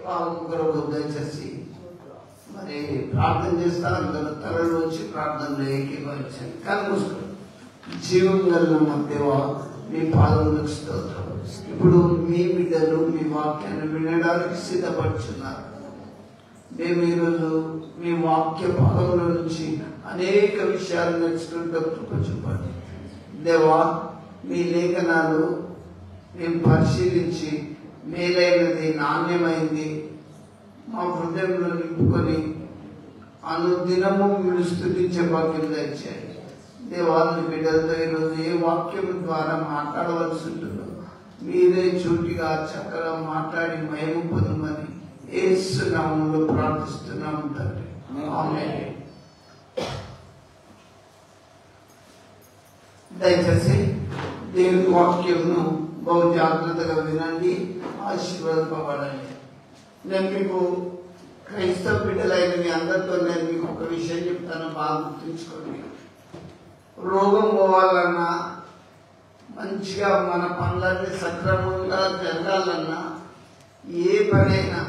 కొరకు దయచేసి మరి ప్రార్థన చేస్తారు. అందరూ తలలో వచ్చి ప్రార్థనలో ఏకీభవించండి. కనుమూసుకోండి. జీవం కలిగిన మా దేవా, మీ పాదములకు స్తోత్రం. ఇప్పుడు మీ బిడ్డలు మీ వాక్యాన్ని వినడానికి సిద్ధపడుతున్నారు. మేము ఈరోజు మీ వాక్య భాగంలో నుంచి అనేక విషయాలు నేర్చుకుంటూ కృప చూపండి దేవా. మీ లేఖనాలు మేము పరిశీలించి మేలైనది, నాణ్యమైంది మా హృదయంలో నింపుకొని అనుదినము మీరు స్తుతించే భాగ్యం దయచేయండి దేవా. మీ బిడ్డలతో ఈరోజు ఏ వాక్యం ద్వారా మాట్లాడవలసి ఉంటుందో మీరే చూటిగా చక్కగా మాట్లాడి మహిమ పొందమని యేసు నామములో ప్రార్థిస్తున్నాము తండ్రి. ఆమేన్. దయచేసి దేవుని వాక్యంను బహు జాగ్రత్తగా వినండి, ఆశీర్వాదపడండి. నేను మీకు క్రైస్తవ బిడ్డలైన మీ అందరితో నేను మీకు ఒక విషయం చెప్తాను, బాగా గుర్తుంచుకోండి. రోగం పోవాలన్నా, మంచిగా మన పనులన్నీ సక్రమంగా జరగాలన్నా, ఏ పనైనా,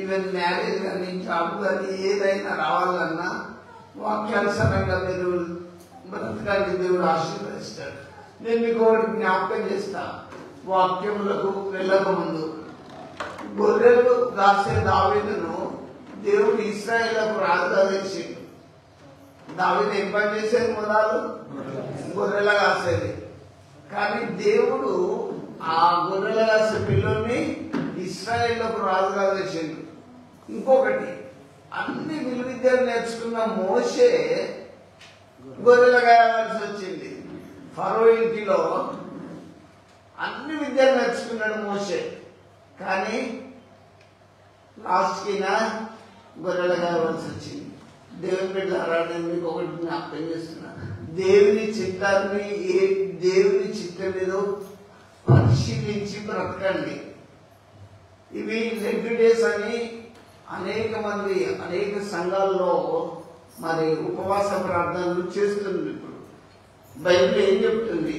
ఈవెన్ మ్యారేజ్ కానీ జాబ్ కానీ ఏదైనా రావాలన్నా వాక్యానుసారంగా మీరు బ్రతకానికి దేవుడు ఆశీర్వదిస్తాడు. నేను మీకు ఒకటి జ్ఞాపకం చేస్తా. వాక్యములకు వెళ్ళక ముందు గొర్రెలు కాసే దావీదును దేవుడు ఇశ్రాయేలుకు రాజుగా చేసిండు. దావీదు ఏం పని చేసేది? మొదలు గొర్రెల కాసేది. కానీ దేవుడు ఆ గొర్రెల కాసే పిల్లల్ని ఇశ్రాయేలుకు రాజుగా చేసిండు. ఇంకొకటి, అన్ని విలువిద్యలు నేర్చుకున్న మోషే గొర్రెలు కాయాల్సి వచ్చింది. ఫరో ఇంటిలో అన్ని విద్యలు నేర్చుకున్నాడు మోషే, కానీ లాస్ట్కినా గొర్రెలు కావాల్సి వచ్చింది. దేవుని బిడ్డలారా, నేను మీకు ఒకటి జ్ఞాపకం చేస్తున్నా. దేవుని చిత్తాన్ని దేవుని చిత్తం ఏదో పరిశీలించి బ్రతకండి. ఇవి లెగ్ డేస్ అని అనేక మంది అనేక సంఘాల్లో మరి ఉపవాస ప్రార్థనలు చేస్తుంది. ఇప్పుడు బైబిల్ ఏం చెప్తుంది?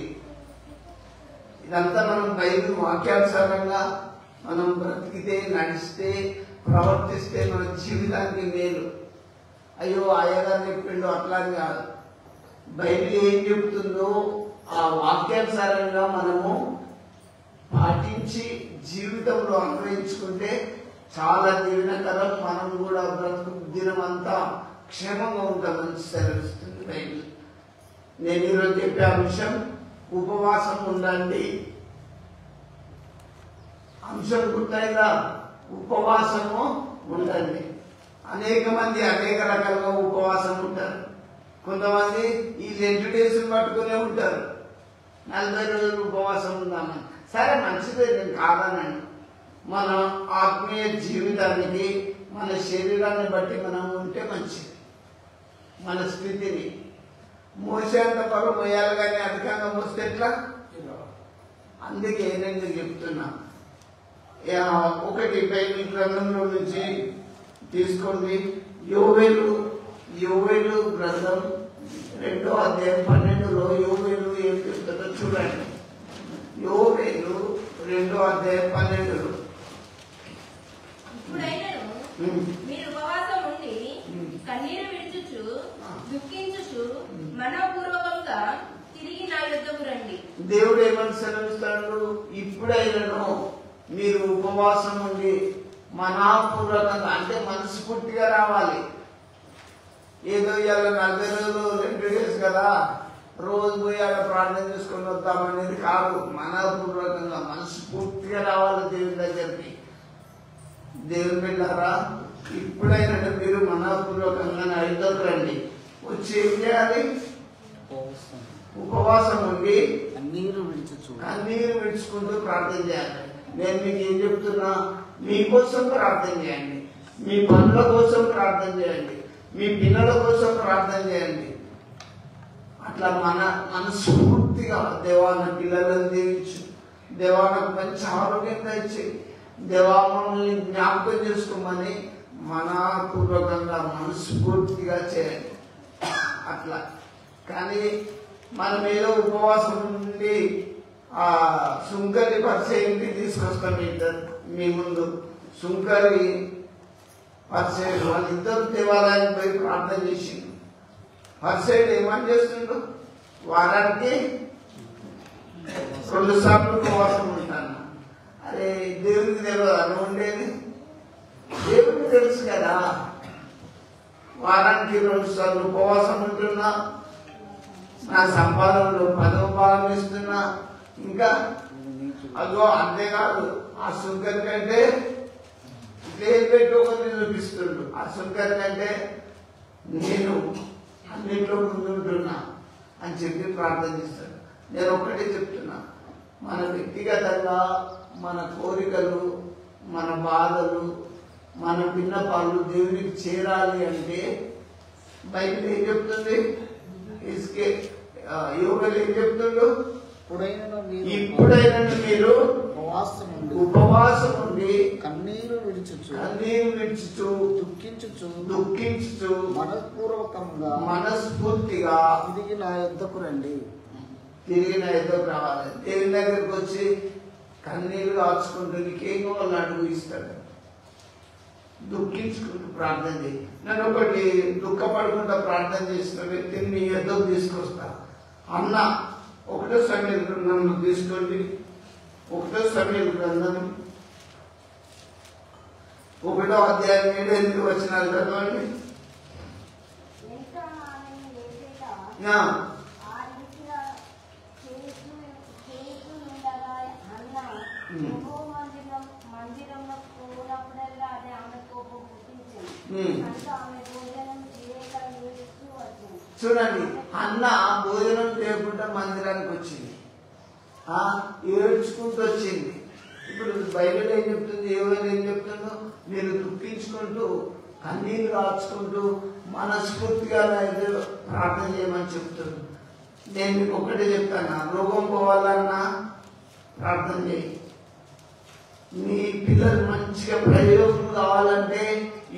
ఇదంతా మనం బైబిల్ వాక్యానుసారంగా మనం బ్రతికితే, నడిస్తే, ప్రవర్తిస్తే మన జీవితానికి మేలు. అయ్యో అయ్యగారు చెప్పిండు అట్లా కాదు. బైబిల్ ఏం చెప్తుందో ఆ వాక్యానుసారంగా మనము పాటించి జీవితంలో అన్వయించుకుంటే చాలా దీవెనకరం. మనం కూడా బ్రతుకు దినం అంతా క్షేమంగా ఉంటామని సెలవిస్తుంది బైబిల్. నేను ఈరోజు చెప్పే అంశం ఉపవాసం ఉండండి. అంశం గుర్తయిందా? ఉపవాసము ఉండండి. అనేక మంది అనేక రకాలుగా ఉపవాసం ఉంటారు. కొంతమంది ఈ లెంట్ డేస్ పట్టుకునే ఉంటారు. 40 రోజులు ఉపవాసం ఉందామని. సరే, మంచిదే, నేను కాదనండి. మన ఆత్మీయ జీవితానికి, మన శరీరాన్ని బట్టి మనం ఉంటే మంచిది. మన స్థితిని మోసేంత పరువు మోయాలి, కానీ అధికంగా మోస్తే ఎట్లా? అందుకే నేను చెప్తున్నా. ఒకటి బైబిల్ గ్రంథంలో నుంచి తీసుకోండి. యోవేలు గ్రంథం 2వ అధ్యాయం 12లో యోవేలు ఏం చెప్తుందో చూడండి. యోవేలు 2వ అధ్యాయం 12లో, మీరు ఉపవాసం ఉండి కన్నీరు విడుచుచు దుఃఖించుచు మనపూర్వకంగా తిరిగి నా యొద్దకు రండి. దేవుడు ఏమని సెలవిస్తాడు? ఇప్పుడైనను మీరు ఉపవాసం ఉండి మనపూర్వకంగా, అంటే మనస్ఫూర్తిగా రావాలి. ఏదో ఇవాళ 40 రోజులు 2 డేస్ కదా, రోజు పోయి అలా ప్రార్థన చేసుకొని వద్దామనేది కాదు. మనపూర్వకంగా మనస్ఫూర్తిగా రావాలి దేవుని దగ్గరికి. దేవుని బిడ్డారా, ఇప్పుడైనా మీరు మనపూర్వకంగా నా యొద్దకు రండి. వచ్చి ఏం చేయాలి? ఉపవాసం ఉండి కన్నీరు విడుచుకుంటూ ప్రార్థన చేయాలి. నేను మీకు ఏం చెప్తున్నా? మీకోసం ప్రార్థన చేయండి, మీ పనుల కోసం ప్రార్థన చేయండి, మీ పిల్లల కోసం ప్రార్థన చేయండి. అట్లా మనస్ఫూర్తిగా దేవా నా పిల్లలను దీవించు, దేవా నాకు మంచి ఆరోగ్యంగా ఇచ్చి, దేవా మమ్మల్ని జ్ఞాపకం చేసుకోమని మనపూర్వకంగా మనస్ఫూర్తిగా చేయండి. అట్లా. కానీ మనం ఏదో ఉపవాసం నుండి సుంకరి పరిచయండి తీసుకొస్తాం మీ ముందు. సుంకరి పరిసయుడు వాళ్ళిద్దరు దేవాలయానికి పోయి ప్రార్థన చేసిండు. పరిసయుడు ఏమని చేస్తుండు? వారానికి 2 సార్లు ఉపవాసం ఉంటాను. అరే దేవునికి తెలియదు అని ఉండేది, దేవునికి తెలుసు కదా. వారానికి 2 సార్లు ఉపవాసం ఉంటున్నా, నా సంపాదనలో 10వ భాగం ఇస్తున్నా, ఇంకా అదో అంతేకాదు ఆ సుంకరి కంటే ఇట్లేం పెట్టి ఒకరిని చూపిస్తుండు. ఆ సుంకరి కంటే నేను అన్నింటిలో ముందుంటున్నా అని చెప్పి ప్రార్థన చేస్తాడు. నేను ఒక్కటే చెప్తున్నా, మన వ్యక్తిగతంగా మన కోరికలు, మన బాధలు, మన విన్నపాలు దేవునికి చేరాలి అంటే బైబిల్ ఏం చెప్తుంది? ఇసుకే యోగలు ఏం చెప్తుండ్రు? ఇప్పుడైనా మీరు ఉపవాసం ఉండి కన్నీరు విడిచుచు దుఃఖించుచు మనస్ఫూర్తిగా తిరిగి నా యొద్దకు రండి. రావాలి. దేవుని దగ్గరకు వచ్చి కన్నీరు కాచుకుంటూ నీకేం వాళ్ళు అడుగు ఇస్తాడు. దుఃఖించుకుంటూ ప్రార్థన చేయి. నన్ను ఒకటి దుఃఖపడకుండా ప్రార్థన చేసిన వ్యక్తిని నీ యొద్దకు తీసుకొస్తా అన్న. 1 సమూయేలు గ్రంథంలో తీసుకోండి. 1 సమూయేలు గ్రంథం 1వ అధ్యాయం 7-8 వచనాలు చదవండి. చూడండి, అన్న భోజనం చేయకుండా మందిరానికి వచ్చింది, ఏడ్చుకుంటూ వచ్చింది. ఇప్పుడు బైబిల్ ఏం చెప్తుంది? ఏమైనా ఏం చెప్తుందో? మీరు దుఃఖించుకుంటూ కన్నీళ్ళు రాచుకుంటూ మనస్ఫూర్తిగా ప్రార్థన చేయమని చెప్తుంది. నేను మీకు ఒకటే చెప్తాను, రోగం పోవాలన్నా ప్రార్థన చేయి. మీ పిల్లలు మంచిగా ప్రయోగం కావాలంటే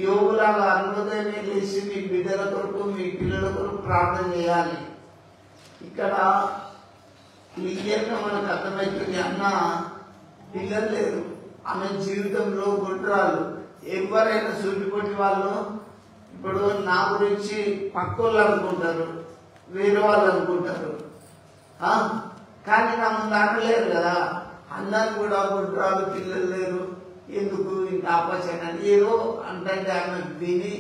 యోగులాగా అనుమతిని లేచి మీ బిడ్డల కొరకు, మీ పిల్లల కొరకు ప్రార్థన చేయాలి. ఇక్కడ క్లియర్గా మనకు అర్థమవుతుంది, అన్న పిల్లలు లేరు, ఆమె జీవితంలో గుండ్రాలు. ఎవరైనా సూటిపోటి వాళ్ళు ఇప్పుడు నా గురించి పక్కోళ్ళు అనుకుంటారు, వేరే వాళ్ళు అనుకుంటారు, కానీ నా ముందు అనలేరు కదా. అన్నాను కూడా గుండ్రాలు, పిల్లలు లేరు, ఎందుకు ఇంత ఆపచన ఏదో అంటే ఆమె విని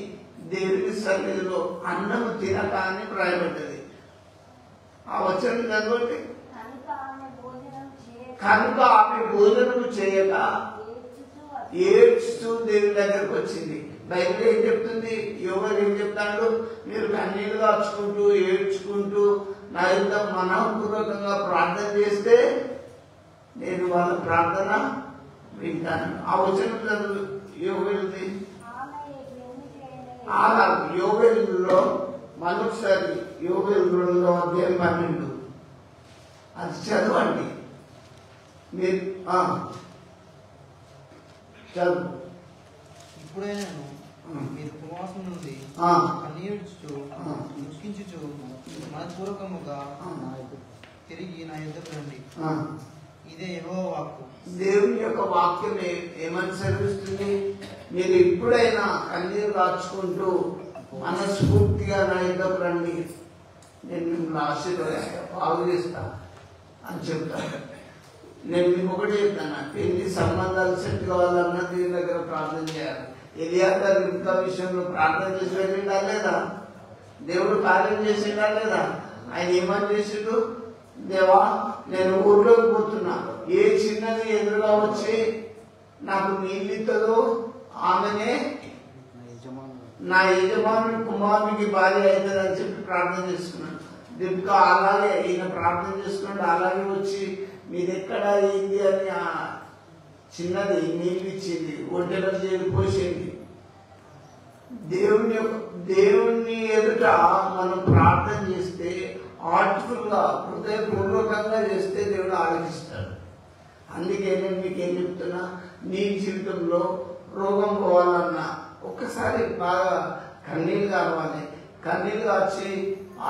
దేవుని సన్నిధిలో అన్నం తినక అని రాయబడ్డది. ఆ వచనం చదవండి. కనుక ఆమె భోజనం చేయక ఏడ్చుతూ దేవుని దగ్గరకు వచ్చింది. బైబిల్ ఏం చెప్తుంది? యోగం ఏం చెప్తాడు? మీరు కన్నీళ్ళు కాచుకుంటూ ఏడ్చుకుంటూ నా యొక్క మనఃపూర్వకంగా ప్రార్థన చేస్తే నేను వాళ్ళ ప్రార్థన వింటాను. ఆ వచనం యోగేలుది యోగేలులో మరొకసారి యోగేలు 2వ అధ్యాయం 12 అది చదవండి మీరు. చదువు. ఇప్పుడైనా మీరు ఉపవాసం నుండి కన్నీడ్చుచు దుఃఖించుచు మనపూర్వకముగా తిరిగి నా యొద్దకు రండి. ఇదే యెహోవా వాక్కు. దేవుని యొక్క వాక్యం ఏమని సెలవిస్తుంది? మీరు ఎప్పుడైనా కన్నీరు కాచుకుంటూ మనస్ఫూర్తిగా నా యొద్దకు రండి, నేను మిమ్మల్ని ఆశీర్వదిస్తా, బాగు చేస్తా అని చెప్తాను. నేను మీకు ఒకటి చెప్తాను, పెళ్లి సంబంధాలు సెట్ కావాలన్నా దేవుని దగ్గర ప్రార్థన చేయాలి. ఎలియాజరు రిబ్కా విషయంలో ప్రార్థన చేసి వెళ్ళిండా లేదా? దేవుడు కార్యం చేసిండా లేదా? ఆయన ఏమని చేసిండు? దేవా, నేను ఊర్లోకి పోతున్నా, ఏ చిన్నది ఎదురుగా వచ్చి నాకు నీళ్ళిస్తుందో ఆమెనే నా యజమానుని కుమారునికి భార్య అవుతుందని చెప్పి ప్రార్థన చేసుకున్నాడు. రిబ్కా అలాగే ఈయన ప్రార్థన చేసుకున్నాడు, అలాగే వచ్చి మీదెక్కడ అయింది అని ఆ చిన్నది నీళ్ళు ఇచ్చింది, ఒంటెలో చేరిపోసింది. దేవుని ఎదుట మనం ప్రార్థన చేస్తే, ఆర్టిఫుల్ గా హృదయపూర్వకంగా చేస్తే దేవుడు ఆలోచిస్తాడు. అందుకే నేను మీకేం చెప్తున్నా, నీ జీవితంలో రోగం పోవాలన్నా ఒక్కసారి బాగా కన్నీళ్ళు కావాలి. కన్నీళ్ళు కాచి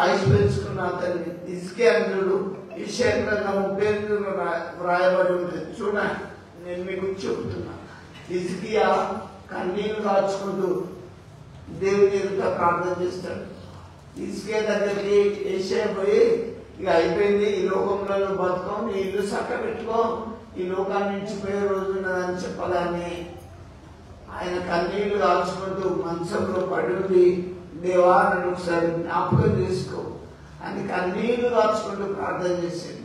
ఆయుష్ పెంచుకున్న అతన్ని ఇసుకే అంటుడు యెషయా గ్రంథం 38 వ్రాయబడి ఉంటుంది. చూడండి, నేను మీకు చెబుతున్నా, హిజ్కియా కన్నీళ్లు కాచుకుంటూ దేవుని ఎదుట ప్రార్థన చేస్తాడు. హిజ్కియా దగ్గరికి యెషయా పోయి, ఇక అయిపోయింది, ఈ లోకంలో బతుకో, నీ ఇల్లు చక్క పెట్టుకో, ఈ లోకాన్ని నిలిచిపోయే రోజు ఉన్నదని చెప్పగానే ఆయన కన్నీళ్లు కాల్చుకుంటూ మంచంలో పడి, దేవా నన్ను ఒకసారి జ్ఞాపకం చేసుకో అని కన్నీళ్లు కాల్చుకుంటూ ప్రార్థన చేశాడు.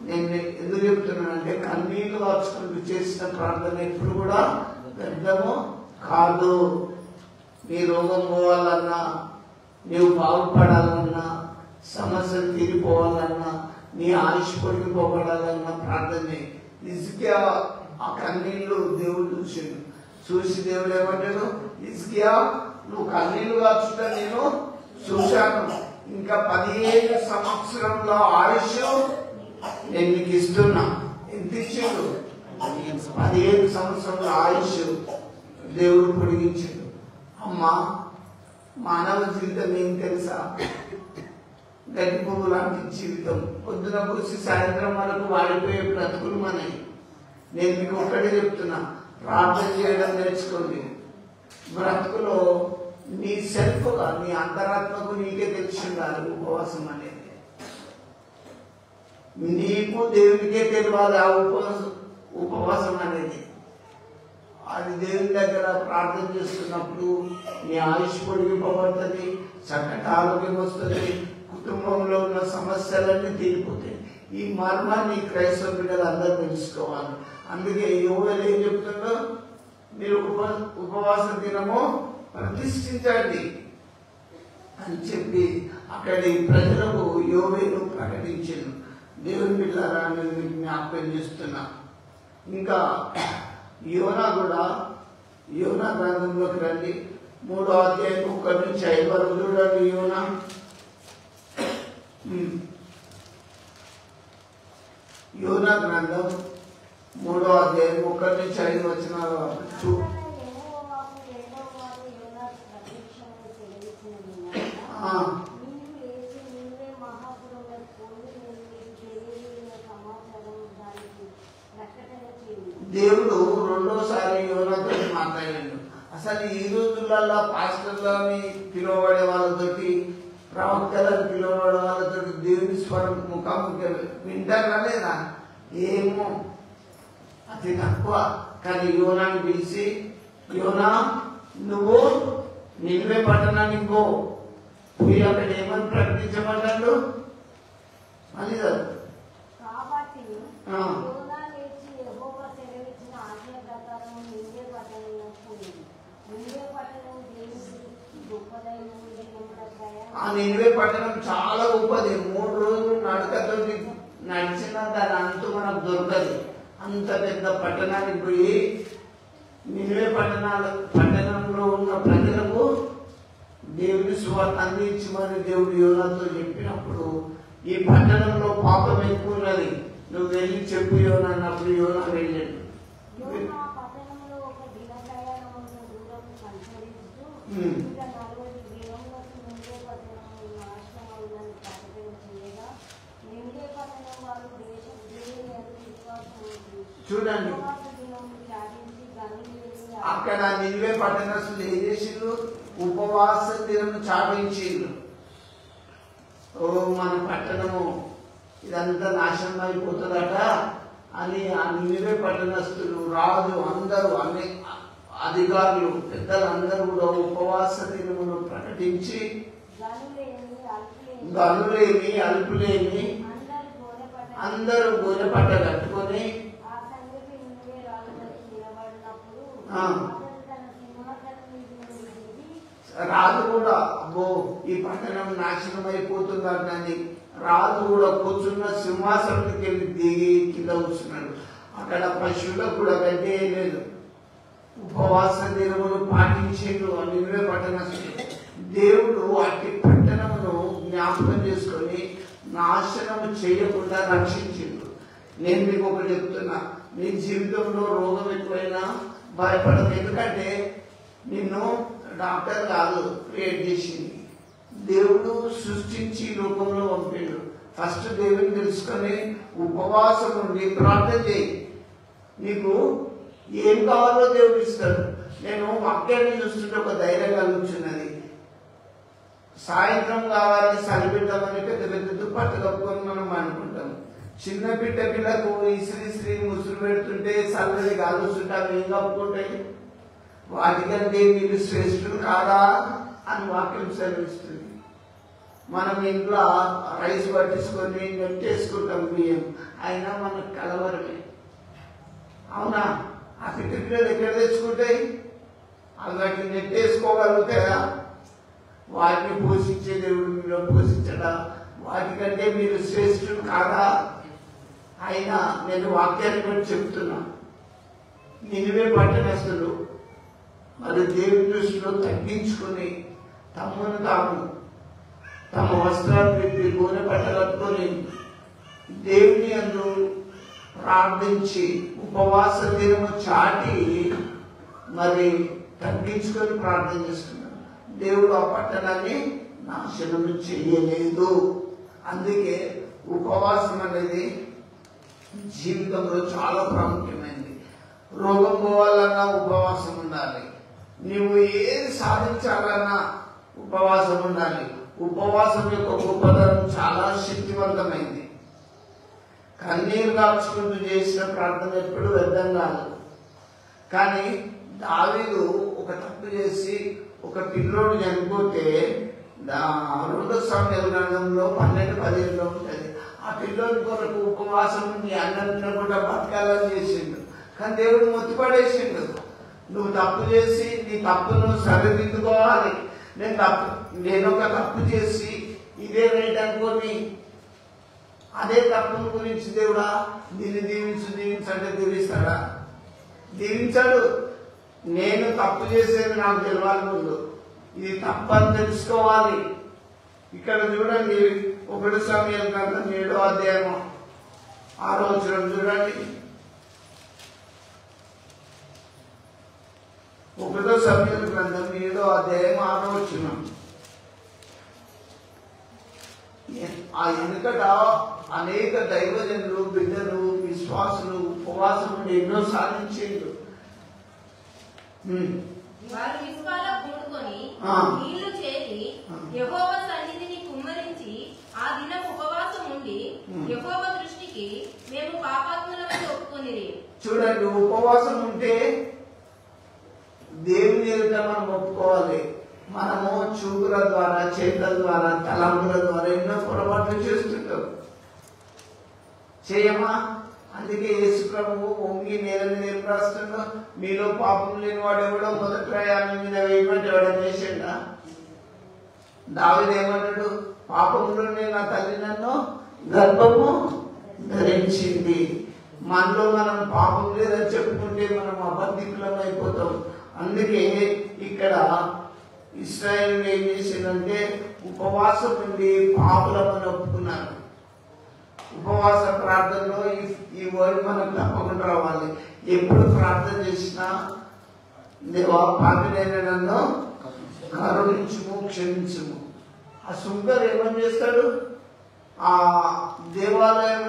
నేను ఎందుకు చెప్తున్నానంటే కన్నీళ్లు కాల్చుకుంటూ చేసిన ప్రార్థన ఎప్పుడు కూడా వ్యర్థము కాదు. నీ రోగం పోవాలన్నా, నీవు బాగుపడాలన్నా, సమస్యలు తీరిపోవాలన్నా, నీ ఆయుష్ పొడిగిపోబడాలన్నా ప్రార్థన. హిజ్కియా ఆ కన్నీళ్లు దేవుడు చూసి దేవుడు ఏమంటాడు, హిజ్కియా నువ్వు కన్నీళ్లు కాచుంటే నేను చూశాను, ఇంకా 15 సంవత్సరంలో ఆయుష్ నేను నీకు ఇస్తున్నా. ఎంత ఇచ్చాడు? 15 సంవత్సరంలో ఆయుష్ దేవుడు పొడిగించాడు. అమ్మా, మానవ జీవితం ఏం తెలుసా? గడ్డి పువ్వు లాంటి జీవితం. పొద్దున పూసి సాయంత్రం వరకు వాడిపోయే బ్రతుకులు మనవి. నేను మీకు ఒక్కటే చెప్తున్నా, ప్రార్థన చేయడం నేర్చుకోండి. బ్రతుకులో నీ సెల్ఫ్గా, నీ అంతరాత్మకు నీకే తెలిసి ఉండాలి ఉపవాసం అనేది. నీకు దేవునికే తెలియాలి ఆ ఉపవాసం అనేది. అది దేవుని దగ్గర ప్రార్థన చేస్తున్నప్పుడు నీ ఆయుష్ పొడిగిపోబడుతుంది, చక్కటి ఆరోగ్యం వస్తుంది, కుటుంబంలో ఉన్న సమస్యలన్నీ తీరిపోతాయి. ఈ మర్మాన్ని క్రైస్తవ బిడ్డలు అందరూ తెలుసుకోవాలి. అందుకే యోవేలు ఏం చెప్తుందో, మీరు ఉపవాస దినము ప్రతిష్ఠించండి అని చెప్పి అక్కడి ప్రజలకు యోవేలు ప్రకటించాను. దేవుని బిడ్డలారా నేను మీకు జ్ఞాపకం చేస్తున్నా. ఇంకా యోనా కూడా, యోనా గ్రంథంలోకి రండి. 3వ అధ్యాయం 1 నుంచి 5 వరకు చూడండి. యోనా యోనా గ్రంథం 3వ అధ్యాయం 1 నుంచి 5 వచనాలు దేవుడు రెండోసారి యోనాతో మాట్లాడాడు. అసలు ఈ రోజులలో పాస్టర్లని పిలువబడే వాళ్ళతోటి, ప్రవక్తలను పిలువబడే వాళ్ళతోటి దేవుని స్వరం ముఖాముఖి వింటారా లేదా? ఏమో, అతి తక్కువ. కానీ యోనాని పిలిచి, యోనా నువ్వు నిన్వే పట్టణానికి పోయి అక్కడ ఏమని ప్రకటించమంటాడు? మళ్ళీ ఆ నిన్వే పట్టణం చాలా గొప్పది. 3 రోజులు నడకతో నడిచిన దాని అంతు మనకు దొరకదు. అంత పెద్ద పట్టణానికి పోయి నిన్వే పట్టణంలో ఉన్న ప్రజలకు దేవుని సువార్త అందించమని దేవుడు యోనాతో చెప్పినప్పుడు, ఈ పట్టణంలో పాపం ఎక్కువ ఉన్నది, నువ్వు వెళ్ళి చెప్పు యోనా అన్నప్పుడు యోనా వెళ్ళాడు. చూడండి, అక్కడ నిన్వే పట్టణస్తులు ఏం చేసిండ్రు? ఉపవాస దినం చాటించిండ్రు. ఓ మన పట్టణము ఇదంతా నాశనం అయిపోతుందట అని ఆ నిన్వే పట్టణస్తులు, రాజు అందరూ, అన్ని అధికారులు, పెద్దలు అందరూ కూడా ఉపవాస దినమును ప్రకటించి గనులేమి అల్పులేమి అందరూ గోనె పట్ట కట్టుకొని రాజు కూడా, అబ్బో ఈ పట్టణం నాశనం అయిపోతుందని రాజు కూడా కూర్చున్న సింహాసనానికి వెళ్ళి దిగి కింద కూర్చున్నాడు. అక్కడ పశువులకు కూడా గడ్డి లేదు. ఉపవాస దినమును పాటించేందు నిన్వే పట్టణస్తులు. దేవుడు అట్టి పట్టణమును జ్ఞాపకం చేసుకొని నాశనం చేయకుండా రక్షించిండు. నేను మీకు ఒకటి చెప్తున్నా, నీ జీవితంలో రోగం ఎక్కువైనా భయపడదు. ఎందుకంటే నిన్ను డాక్టర్ కాదు క్రియేట్ చేసింది, దేవుడు సృష్టించి లోకంలో పంపిండు. ఫస్ట్ దేవుని తెలుసుకొని ఉపవాసం ఉండి ప్రార్థన చేయి. నీకు ఏం కావాలో దేవుడు ఇస్తాడు. నేను వాక్యాన్ని చూస్తుంటే ఒక ధైర్యం కలుగుతున్నది. సాయంత్రం కావాలి సరిపెట్టామని పెద్ద పెద్ద దుప్పట్లు కప్పుకొని మనం అనుకుంటాం. చిన్న పిల్లకు ఇసిరి ముసురు పెడుతుంటే చల్లది కాలుస్తుంటే అవి ఏం కప్పుకుంటాయి? వాటికంటే మీరు శ్రేష్ఠులు కాదా అని వాక్యం సెలవిస్తుంది. మనం ఇంట్లో రైస్ పట్టించుకొని నెట్టేసుకుంటాం బియ్యం, అయినా మనకు కలవరమే. అవునా? ఆ పిల్లలు ఎక్కడ తెచ్చుకుంటాయి? అవి వాటిని నెట్టేసుకోగలుగుతాయా? వాటిని పోషించే దేవుడు మీరు పోషించడా? వాటికంటే మీరు శ్రేష్ఠులు కాదా? అయినా నేను వాక్యాన్ని కూడా చెప్తున్నా. నినివే పట్టణస్తులు మరి దేవుని దృష్టిలో తగ్గించుకుని తమను తాము తమ వస్త్రాలు పెట్టి గోనె పట్టగట్టుకొని దేవుని యందు ప్రార్థించి ఉపవాస దినము చాటి మరి తగ్గించుకొని ప్రార్థన చేస్తున్నారు. దేవుడు ఆ పట్టణాన్ని నాశనము చేయలేదు. అందుకే ఉపవాసం అనేది జీవితంలో చాలా ప్రాముఖ్యమైనది. రోగం పోవాలన్నా ఉపవాసం ఉండాలి. నువ్వు ఏది సాధించాలన్నా ఉపవాసం ఉండాలి. ఉపవాసం యొక్క గొప్పతనం చాలా శక్తివంతమైంది. కన్నీరు కాల్చుకుంటూ చేసిన ప్రార్థన ఎప్పుడు వ్యర్థం కాదు. కానీ దావీదు ఒక తప్పు చేసి ఒక పిల్లోడు చనిపోతే 2 సమయాల గ్రంథంలో 12:15 ఉంటుంది. ఆ పిల్లోడి కొరకు ఉపవాసం ఉండి అన్నం తినకుండా బతకాలని చేసిండు. కానీ దేవుడు మొత్తిపడేసిండు. నువ్వు తప్పు చేసి నీ తప్పును సరిదిద్దుకోవాలి. నేను ఒక తప్పు చేసి ఇదే రైట్ అనుకోని అదే తప్పును గురించి దేవుడా దీన్ని దీవించంటే దీవిస్తాడా? దీవించాడు. నేను తప్పు చేసేది నాకు తెలవాలి. ముందు ఇది తప్పని తెలుసుకోవాలి. ఇక్కడ చూడండి 1 సమయాల గ్రంథం 7వ అధ్యాయం 6వ వచనం చూడండి. 1 సమయాల గ్రంథం 7వ అధ్యాయం 6వ వచనం. ఆ వెనుకట అనేక దైవజనులు బిడ్డలు విశ్వాసులు ఉపవాసం నుండి ఎన్నో సాధించేళ్ళు. వారు విశ్వాలో కూడుకొని నీళ్లు చేరి యెహోవా సన్నిధిని కుమ్మరించి ఆ దినం ఉపవాసం ఉండి యెహోవా దృష్టికి మేము పాపాత్ములమని ఒప్పుకొనిరి. చూడండి, ఉపవాసం ఉంటే దేవుని ఎదుట మనం ఒప్పుకోవాలి. మనము చూపుల ద్వారా, చేతుల ద్వారా, తలంపుల ద్వారా ఎన్నో పొరపాట్లు చేస్తుంటాం. చేయమా? అందుకే యేసు ప్రభువు వంగి నేల మీద రాస్తుండో మీలో పాపం లేని వాడు ఎవడో మొదటి రాయాల మీద వేయమంటే ఎవడని చేసిండా? దావీదు ఏమన్నాడు? పాపంలోనే నా తల్లి నన్ను గర్భము ధరించింది. మనలో మనం పాపం లేదని చెప్పుకుంటే మనం అబద్ధికులం అయిపోతాం. అందుకే ఇక్కడ ఇశ్రాయేలు ఏం చేసిందంటే ఉపవాసం నుండి పాపులమని ఒప్పుకున్నారు. ఉపవాస ప్రార్థనలో ఈ వర్డ్ మనకు తప్పకుండా రావాలి. ఎప్పుడు ప్రార్థన చేసినా దేవా పాపినైన నన్ను కరుణించుము, క్షమించుము. ఆ సుందర్ ఏమని చేస్తాడు? ఆ దేవాలయం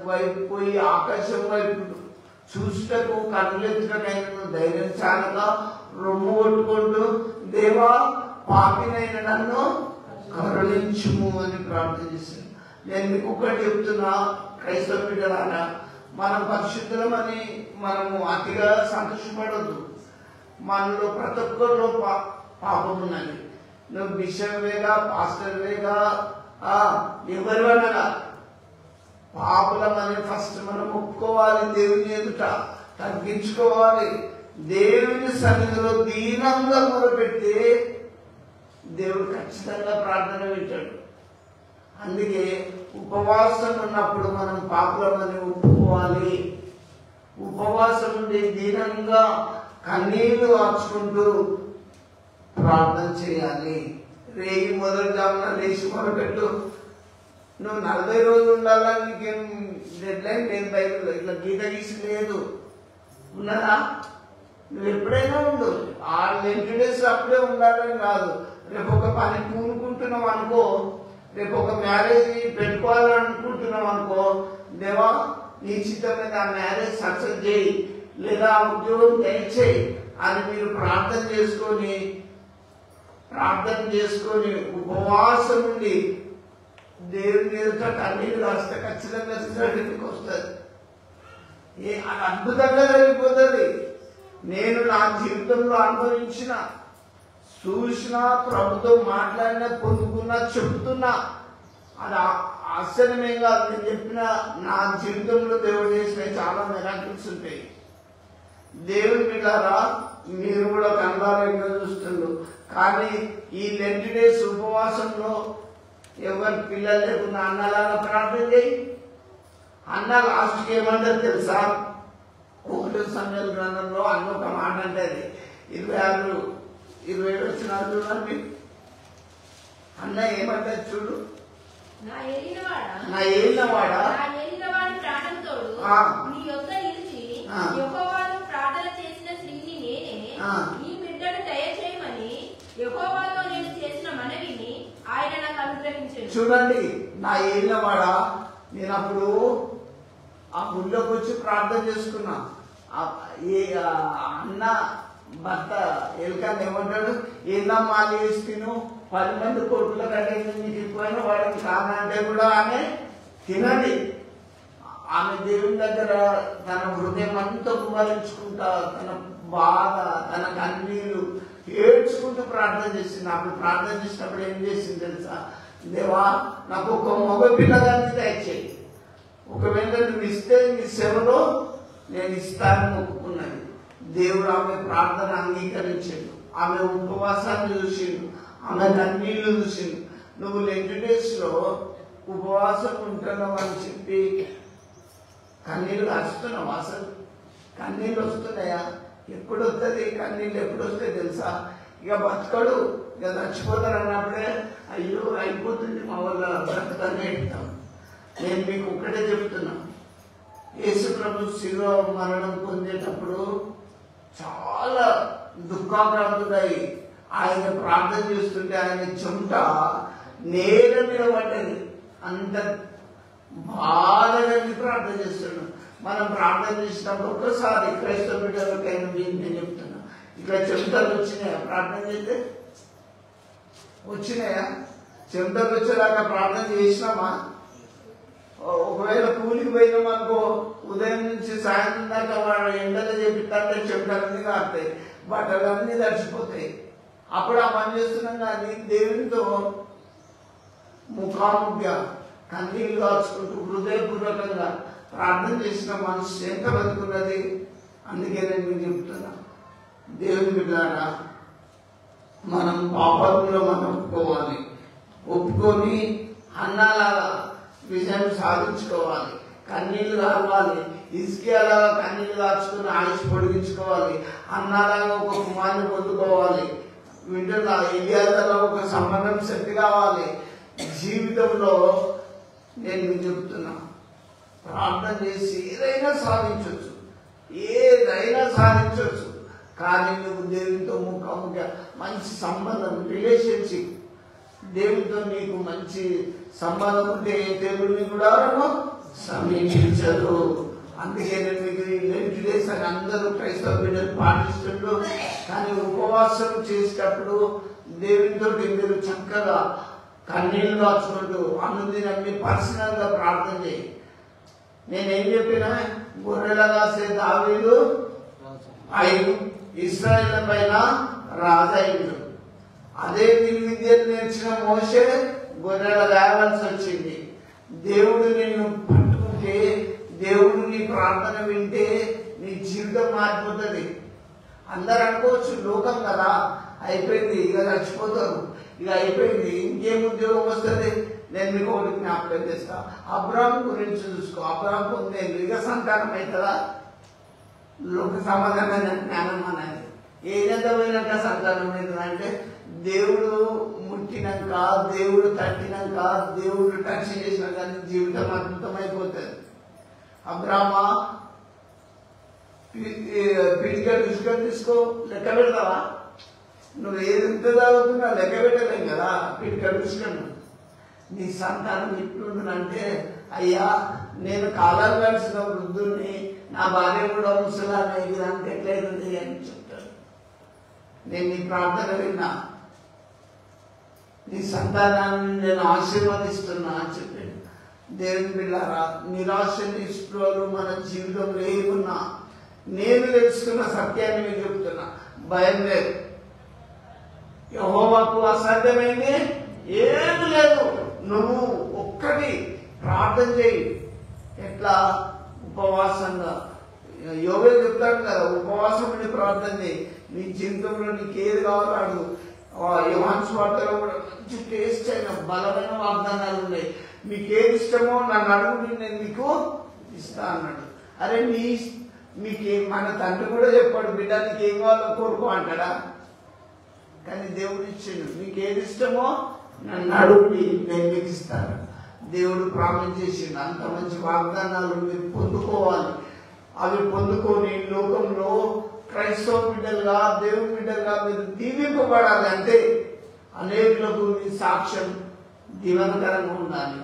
వైపు పోయి ఆకాశం వైపు చూసుటకు కన్నులెత్తుటకైన ధైర్యం చాలక రొమ్ము కొట్టుకుంటూ దేవా పాపినైన నన్ను కరుణించుము అని ప్రార్థన చేశాడు. నేను మీకు ఒకటి చెప్తున్నా, క్రైస్తవ బిడ్డలారా, మనం పరిశుద్ధులమని మనము అతిగా సంతోషపడద్దు. మనలో ప్రతి ఒక్కరిలో పాపం ఉన్నది. నువ్వు బిషప్ వేగా, పాస్టర్ వేగా, ఎవరివనగా పాపులమని ఫస్ట్ మనం ఒప్పుకోవాలి. దేవుని ఎదుట తగ్గించుకోవాలి. దేవుని సన్నిధిలో దీనంగా మొదలుపెడితే దేవుడు ఖచ్చితంగా ప్రార్థన వింటాడు. అందుకే ఉపవాసం ఉన్నప్పుడు మనం పాపులమని ఒప్పుకోవాలి. ఉపవాసం నుండి దీనంగా కన్నీళ్లు ఆర్చుకుంటూ ప్రార్థన చేయాలి. రేయి మొదలుదామన్నా లేచి మొదలుపెట్టు. నువ్వు 40 రోజులు ఉండాలని నీకేం డెడ్ లైన్ లేదు. బైబిల్లో ఇట్లా గీత గీసి లేదు. ఉన్నదా? నువ్వు ఎప్పుడైనా ఉండు. ఆ 20 days అప్పుడే ఉండాలని కాదు. రేపు ఒక పని పూనుకుంటున్నావు అనుకో, రేపు ఒక మ్యారేజ్ పెట్టుకోవాలనుకుంటున్నావు అనుకో, దేవా నీ చిత్తం మీద ఆ మ్యారేజ్ సక్సెస్ చేయి. లేదా ఉద్యోగం దయచేయి అని మీరు ప్రార్థన చేసుకొని ఉపవాసం ఉండి దేవుని ఎదుట కన్నీరు రాస్తే ఖచ్చితంగా రిజల్ట్ ఎందుకు వస్తుంది. అది అద్భుతంగా జరిగిపోతుంది. నేను నా జీవితంలో అనుభవించిన, చూసిన, ప్రభుతో మాట్లాడిన, పొందుకున్నా, చెప్తున్నా. అది ఆశ్చర్యమే కాదు. నేను చెప్పిన నా జీవితంలో దేవుడు చేసిన చాలా మిరాకిల్స్ ఉంటాయి. దేవుని బిడ్డారా, మీరు కూడా కన్నారంగా చూస్తున్నారు. కానీ ఈ లెంట్ డేస్ ఉపవాసంలో ఎవరి పిల్లలు లేకుండా అన్నలాగా ప్రార్థన చేయి. అన్న లాస్ట్కి ఏమంటారు తెలుసా? 1 సమయాల గ్రంథంలో అన్న ఒక మాట అంటే 26-27 వచ్చిన చూడండి. అన్న ఏమంటారు చూడు. నా ఏలినవాడా ప్రాణంతోడు నీ యొద్ద నిలిచి యెహోవాను ప్రార్థన చేసిన స్త్రీని నేనే. ఈ బిడ్డను దయచేయమని యెహోవాతో నేను చేసిన మనవిని ఆయన నాకు అనుగ్రహించాడు. చూడండి, నా ఏలినవాడా, నేను అప్పుడు ఆ గుళ్ళోకి వచ్చి ప్రార్థన చేసుకున్నా. అన్న భర్త ఎల్కాన్ ఏమంటాడు? ఏందమ్మా లేస్తీను 10 మంది కొడుకుల కంటే నీకు ఎక్కువైన వాడిని కాదంటే కూడా ఆమె తినండి. ఆమె దేవుని దగ్గర తన హృదయం అంతా కుమరించుకుంటా, తన బాధ, తన కన్నీళ్ళు ఏడ్చుకుంటూ ప్రార్థన చేసింది. అప్పుడు ప్రార్థన చేసినప్పుడు ఏం చేసింది తెలుసా? దేవా, నాకు ఒక మగ పిల్లగాన్ని దయచేయి. ఒకవేళ నువ్వు ఇస్తే నీ సేవలో నేను ఇస్తానని మొక్కుకున్నది. దేవుడు ఆమె ప్రార్థన అంగీకరించాడు. ఆమె ఉపవాసాన్ని చూసిండు, ఆమె కన్నీళ్లు చూసిండు. నువ్వు లెంట్ డేస్ లో ఉపవాసం ఉంటున్నావు అని చెప్పి కన్నీళ్ళు కాస్తున్నావు. అసలు కన్నీళ్ళు వస్తున్నాయా? ఎప్పుడు వస్తుంది కన్నీళ్ళు? ఎప్పుడు వస్తాయి తెలుసా? ఇక బతకడు, ఇక చచ్చిపోతారు అన్నప్పుడే అయ్యో అయిపోతుంది మా వల్ల బ్రతకనే ఇస్తాం. నేను మీకు ఒక్కటే చెప్తున్నా, యేసు ప్రభు శిలువ మరణం పొందేటప్పుడు చాలా దుఃఖాక్రాంతుడై ఆయన ప్రార్థన చేస్తుంటే ఆయన చెమట నేల మీద పడ్డది. అంత బాధగా ప్రార్థన చేస్తున్నాడు. మనం ప్రార్థన చేసినప్పుడు ఒక్కసారి క్రైస్తవ బిడ్డలకైనా నేను చెప్తున్నా, ఇట్లా చెమటలు వచ్చినాయా? ప్రార్థన చేస్తే వచ్చినాయా? చెమటలు వచ్చేలాగా ప్రార్థన చేసినామా? ఒకవేళ కూలికి పోయినాం అనుకో, ఉదయం నుంచి సాయంత్రం దాకా వాడు ఎండలో చేపిస్తారంటే చెమటలన్నీ కాస్తాయి, బట్టలన్నీ తడిచిపోతాయి. అప్పుడు ఆ పని చేస్తున్నాం. కానీ దేవునితో ముఖాముఖిగా కన్నీళ్ళు కాచుకుంటూ హృదయపూర్వకంగా ప్రార్థన చేసిన మనసు ఎంత బతుకున్నది. అందుకే నేను మీకు చెప్తున్నా, దేవుని బిడ్డలారా, మనం పాపంలో మనం ఒప్పుకొని అన్నాలాగా విజయం సాధించుకోవాలి. కన్నీళ్లు కావాలి. ఇసుకేలాగా కన్నీళ్లు కాచుకుని ఆయుష్ పొడిగించుకోవాలి. అన్నాలాగా ఒక కుమారుని పొందుకోవాలి. వింటున్నా, ఎలియాజరులో ఒక సంబంధం సెట్ కావాలి. జీవితంలో నేను మీకు చెప్తున్నా, ప్రార్థన చేసి ఏదైనా సాధించవచ్చు. కానీ నువ్వు దేవునితో ముఖాముఖిగా మంచి సంబంధం, రిలేషన్షిప్, దేవునితో నీకు మంచి సంబంధం ఉంటే దేవుడిని కూడా సమీపించదు. అందుకే నేను మీకు లెంట్ డేస్ అని అందరూ క్రైస్తవ బిడ్డలు పాటిస్తుండ్రు. కానీ ఉపవాసం చేసేటప్పుడు దేవునితో మీరు చక్కగా కన్నీళ్ళు దాచుకుంటూ అనుదినం పర్సనల్ గా ప్రార్థన చేయి. నేనేం చెప్పినా, గొర్రెల కాసే దావీదు ఇశ్రాయేలు పైన రాజైండు. అదే విద్యను నేర్చిన మోషే గొర్రెల రావాల్సి వచ్చింది. దేవుడు నిన్ను పట్టుకుంటే, దేవుడు నీ ప్రార్థన వింటే నీ జీవితం మారిపోతుంది. అందరు అనుకోవచ్చు లోకం కదా, అయిపోయింది, ఇక చచ్చిపోతారు, ఇక అయిపోయింది, ఇంకేం ఉద్యోగం వస్తుంది. నేను మీకు ఒకటి జ్ఞాపకం చేస్తా. అబ్రాహం గురించి చూసుకో. అబ్రాహం పొందేది ఇక సంతానం అవుతుందా? లోక సమాధానమైన జ్ఞానం అనేది ఏదైతే పోయినాక సంతానం అవుతుందంటే, దేవుడు ముట్టినాక, దేవుడు తట్టినాక, దేవుడు టచ్ చేసినా కానీ జీవితం అద్భుతమైపోతుంది. అబ్రాహ్మా, పిడికలు ఇసుక తీసుకో, లెక్క పెడతావా? నువ్వు ఏది ఎంత చదువుతున్నా లెక్క పెట్టలేం కదా పిడికలు ఇసుకను. నీ సంతానం ఇట్లుంటుందంటే, అయ్యా నేను కాలం కలిసిన వృద్ధుల్ని, నా భార్య కూడా ముసలానే ఇదంతా ఎట్లయితుంది అని చెప్తాడు. నేను నీ ప్రార్థన విన్నా, నీ సంతానాన్ని నేను ఆశీర్వదిస్తున్నా అని చెప్పాడు. దేవుని బిడ్డలారా, నిరాశ నిస్పృహలు మన జీవితంలో ఏమున్నా నేను తెలుసుకున్న సత్యాన్ని మీకు చెప్తున్నా, భయం లేదు. యెహోవాకు అసాధ్యమైంది ఏమి లేదు. నువ్వు ఒక్కటి ప్రార్థన చేయి. ఎట్లా? ఉపవాసంగా. యోగేలు చెప్తాడు కదా, ఉపవాసం ఉండి ప్రార్థన చేయి. నీ జీవితంలో నీకు ఏది కావాలో అడుగు. యోహాను సువార్తలో కూడా మంచి టేస్ట్ అయిన బలమైన వాగ్దానాలు ఉన్నాయి. మీకు ఏది ఇష్టమో నన్ను అడుగు, నేను మీకు ఇస్తా అన్నాడు. అరే మీకు మన తండ్రి కూడా చెప్పాడు, బిడ్డ నీకు ఏం కావాలో కోరుకో అంటాడా? కానీ దేవుడు ఇచ్చిండు, మీకు ఏది ఇష్టమో నన్ను అడుగుని నేను మీకు ఇస్తాను. దేవుడు ప్రామిస్ చేసిండు. అంత మంచి వాగ్దానాలు మీరు పొందుకోవాలి. అవి పొందుకొని లోకంలో క్రైస్తవ బిడ్డలుగా, దేవుని బిడ్డలుగా మీరు దీవింపబడాలి. అంటే అనేకులకు మీ సాక్ష్యం దీవనకరంగా ఉండాలి,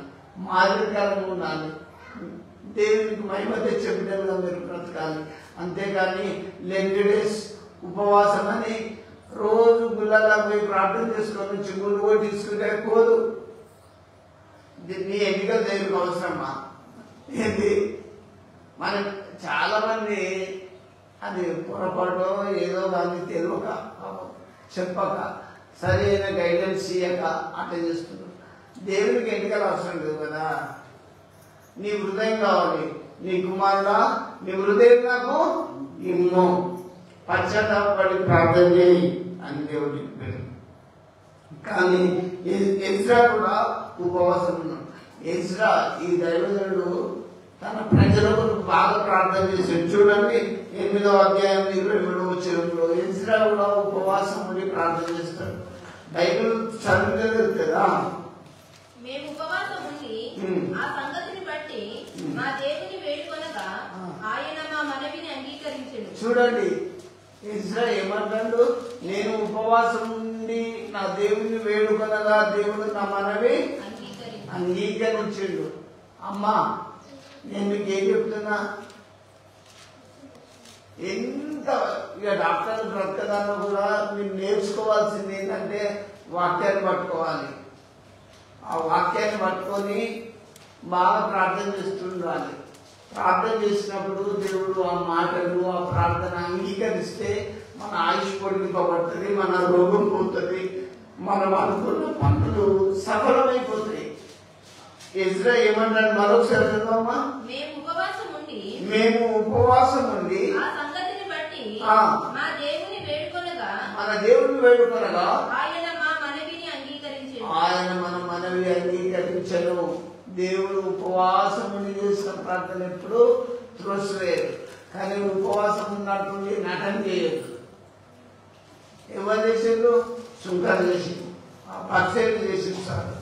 మాదిరికరంగా ఉండాలి, దేవునికి మహిమ తెచ్చే బిడ్డలుగా మీరు బ్రతకాలి. అంతేగాని లెండి డేస్ ఉపవాసం అని రోజు గుళ్ళలా పోయి ప్రార్థన చేసుకొని వచ్చి గుళ్ళు పోయి తీసుకుంటే పోదు. నీ ఎన్నికలు దేవునికి అవసరమా? ఏంటి? మనం చాలా మంది అది పొరపాటు ఏదో కానీ తెలియక చెప్పక సరైన గైడెన్స్ ఇయ్యక అట్లా చేస్తున్నారు. దేవునికి ఎన్నికలు అవసరం లేదు కదా. నీ హృదయం కావాలి. నీ కుమారుడా నీ హృదయం నాకు ఇమ్ము, పశ్చాత్తాపడి ప్రార్థన చేయి అని దేవుడు చెప్పాడు. కానీ ఎజ్రా కూడా ఉపవాసం ఉన్నాడు. ఎజ్రా ఈ దైవజనుడు తన ప్రజలకు బాగా ప్రార్థన చేశాడు. చూడండి 8వ అధ్యాయం 27వ వచనంలో ఎజ్రా కూడా ఉపవాసం ఉండి ప్రార్థన చేస్తాడు. బైబిల్ చదివితే కదా. మేము ఉపవాసం ఉండి ఆ సంగతిని బట్టి మా దేవుని వేడుకొనగా ఆయన మా మనవిని అంగీకరించాడు. చూడండి ఎజ్రా ఏమంటాడు? నేను ఉపవాసం ఉండి నా దేవుని వేడుకొనగా దేవుడు నా మనవి అంగీకరించాడు. అమ్మా నేను మీకు ఏం చెప్తున్నా, ఎంత ఇక డాక్టర్లు బ్రతకదాన్ని కూడా మీరు నేర్చుకోవాల్సింది ఏంటంటే వాక్యాన్ని పట్టుకోవాలి. ఆ వాక్యాన్ని పట్టుకొని బాగా ప్రార్థన చేస్తుండాలి. ప్రార్థన చేసినప్పుడు దేవుడు ఆ మాటలు ఆ ప్రార్థన అంగీకరిస్తే మన ఆయుష్ పొడిగింపబడుతుంది, మన రోగం పోతుంది, మనం అనుకున్న పనులు సఫలమైపోతాయి. ఎజ్రా ఏమన్నాడు? మరొకసారి చదవమ్మా. మేము ఉపవాసం ఉండి ఆ సంగతిని బట్టి మా దేవుని వేడుకొనగా మన దేవుని వేడుకొనగా ఆయన మా మనవిని అంగీకరించాడు. ఆయన మన మనవి అంగీకరించను. దేవుడు ఉపవాసం ఉండి చేసిన ప్రార్థన ఎప్పుడు త్రోసివేయడు. కానీ ఉపవాసం ఉన్నట్టుండి నటన చేయదు. ఎవరు చేసిండ్రు? సుంకరు చేసిండు, పర్సేలు చేసిస్తారు.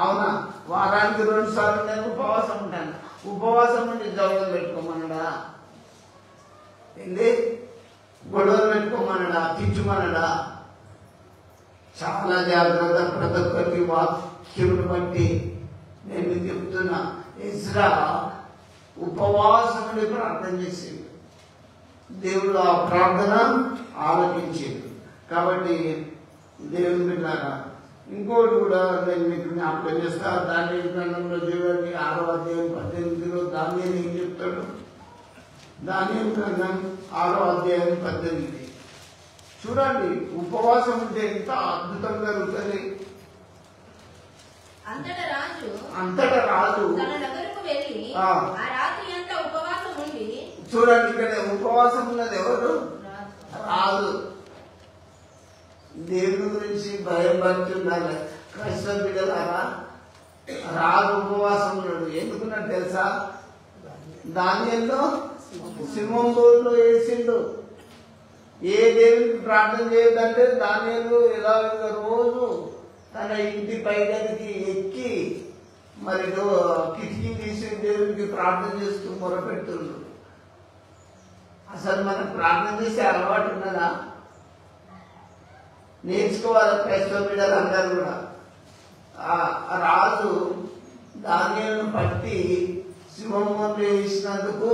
అవునా? వారానికి 2 సార్లు నేను ఉపవాసం ఉంటాను. ఉపవాసం ఉండి జవలు పెట్టుకోమన్నాడా? ఏంది? గొడవలు పెట్టుకోమన్నాడా? తిట్టుమన్నాడా? చాలా జాగ్రత్త. ప్రతి ఒక్కరికి వాక్యమును బట్టి నేను చెప్తున్నా. ఎజ్రా ఉపవాసం ఉండి ప్రార్థన చేసిండు. దేవుడు ఆ ప్రార్థన ఆలకించిండు. కాబట్టి దేవుని బిడ్డలారా, ఇంకోటి కూడా నేను మీకు జ్ఞాపకం చేస్తా. దానియేలు గ్రంథంలో చూడండి 6వ అధ్యాయం 18లో దానియేలు ఏం చెప్తాడు? దానియేలు గ్రంథం 6వ అధ్యాయం 18 చూడండి. ఉపవాసం ఉంటే ఎంత అద్భుతంగా జరుగుతుంది. అంతటా రాజు తన నగరుకు వెళ్ళి ఆ రాత్రి అంతా ఉపవాసం ఉండి. చూడండి, ఇక్కడ ఉపవాసం ఉన్నది ఎవరు? రాజు. దేవుని గురించి భయం భక్తి ఉండాలి. క్రైస్తవ బిడ్డలారా, రాజు ఉపవాసం ఉన్నాడు. ఎందుకున్నాడు తెలుసా? దానియేలు సింహం బోరులో వేసిండు. ఏ దేవునికి ప్రార్థన చేయొద్దంటే దానియేలు ఎలా రోజు తన ఇంటి పైగదికి ఎక్కి మరి కిటికీ తీసి దేవునికి ప్రార్థన చేస్తూ మొరపెడుతుండు. అసలు మనకు ప్రార్థన చేసే అలవాటు ఉన్నదా? నేర్చుకోవాలి క్రైస్తవ బిడ్డలు అందరూ కూడా. ఆ రాజు దానియేలును పట్టి సింహంలో వేసినందుకు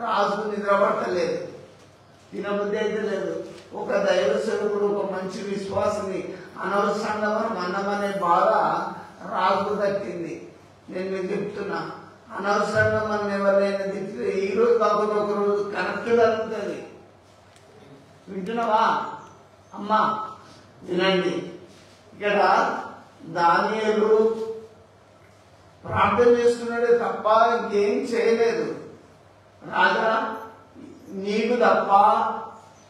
రాజుకు నిద్ర పట్టలేదు, తినబుద్ధి అయితే లేదు. ఒక దైవ సేవకుడు, ఒక మంచి విశ్వాసిని అనవసరంగా మనం అన్నమనే బాధ రాజుకు దక్కింది. నేను మీకు చెప్తున్నా, అనవసరంగా మనం ఎవరైనా తిట్టితే ఈ రోజు కాకుండా ఒక రోజు కరెక్ట్ కలుగుతుంది. వింటున్నావా అమ్మా? వినండి. ఇక్కడ దానియేలు ప్రార్థన చేస్తున్నాడే తప్ప ఇంకేం చేయలేదు. రాజా, నీకు తప్ప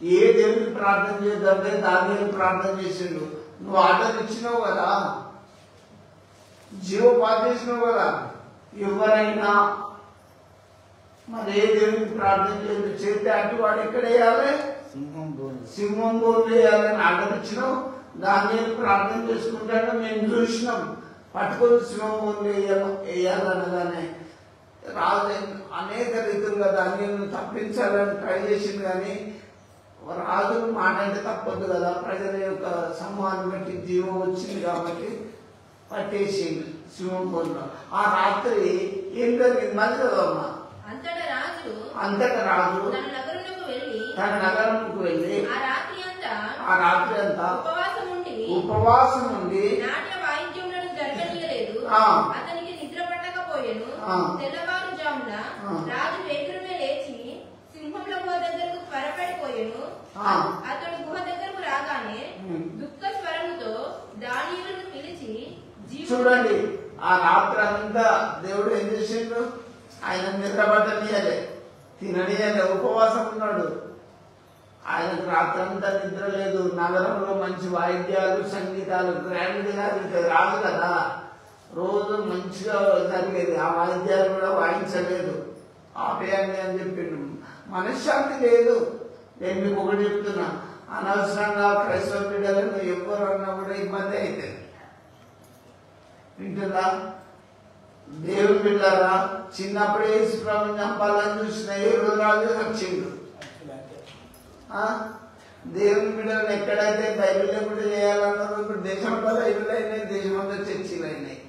ఏ దేవుడికి ప్రార్థన చేద్దంటే దానియేలు ప్రార్థన చేసిండు. నువ్వు ఆర్డర్ ఇచ్చినావు కదా, జీవోపాధి చేసినావు కదా. ఎవరైనా మరి ఏ దేవుడికి ప్రార్థన చేస్తే అటు వాడు ఎక్కడ వేయాలి? సింహం బోర్లు వేయాలని ఆర్డర్ ఇచ్చినావు. దానియేలు ప్రార్థన చేసుకుంటాడో మేము చూసినాం. పట్టుకొని సింహం బోర్లు వేయాలనగానే రాజు అనేక రీతులుగా దానిని తప్పించాలని ట్రై చేసింది. కానీ రాజు మాట అంటే తప్పదు కదా, ప్రజల యొక్క సమూహాన్ని బట్టి జీవం వచ్చింది కాబట్టి పట్టేసింది సింహం బోర్లో. ఆ రాత్రి ఏం జరిగింది మళ్ళీ చదవమ్మా. అంతటా రాజు తన నగరంకు వెళ్ళి ఆ రాత్రి అంతా ఉపవాసం ఉండి అతనికి నిద్ర పట్టకపోయాను. తెల్లవారుజామున రాజు వేకురునే లేచి సింహంల గుహ దగ్గరకు త్వరపడిపోయాను. అతడు గుహ దగ్గరకు రాగానే దుఃఖ స్వరంతో దానియేలును పిలిచి, చూడండి ఆ రాత్రి అంతా దేవుడు ఏం చేసిండు? ఆయన నిద్ర పట్టనియలే, తిననియలే, ఉపవాసం ఉన్నాడు. ఆయనకు రాత్రి అంతా నిద్ర లేదు. నగరంలో మంచి వాయిద్యాలు, సంగీతాలు గ్రాండ్గా రాదు కదా, రోజు మంచిగా జరిగేది. ఆ వాయిద్యాలు కూడా వాయించలేదు, ఆపేయండి అని చెప్పిండు. మనశ్శాంతి లేదు. నేను మీకు ఒకటి చెప్తున్నా, అనవసరంగా క్రైస్తవ బిడ్డలను ఎవరు అన్నా కూడా ఇబ్బంది అవుతుంది. వింటుందా? దేవుని బిడ్డరా, చిన్నప్పుడే యేసుప్రభుని చంపాలని చూసిన ఏ రోజు రాజు వచ్చిండు. దేవుని బిడ్డలను ఎక్కడైతే బైబిల్ లేకుండా చేయాలన్నారో ఇప్పుడు దేశంలో బైబిల్ అయినాయి, దేశంలో చర్చిలు అయినాయి.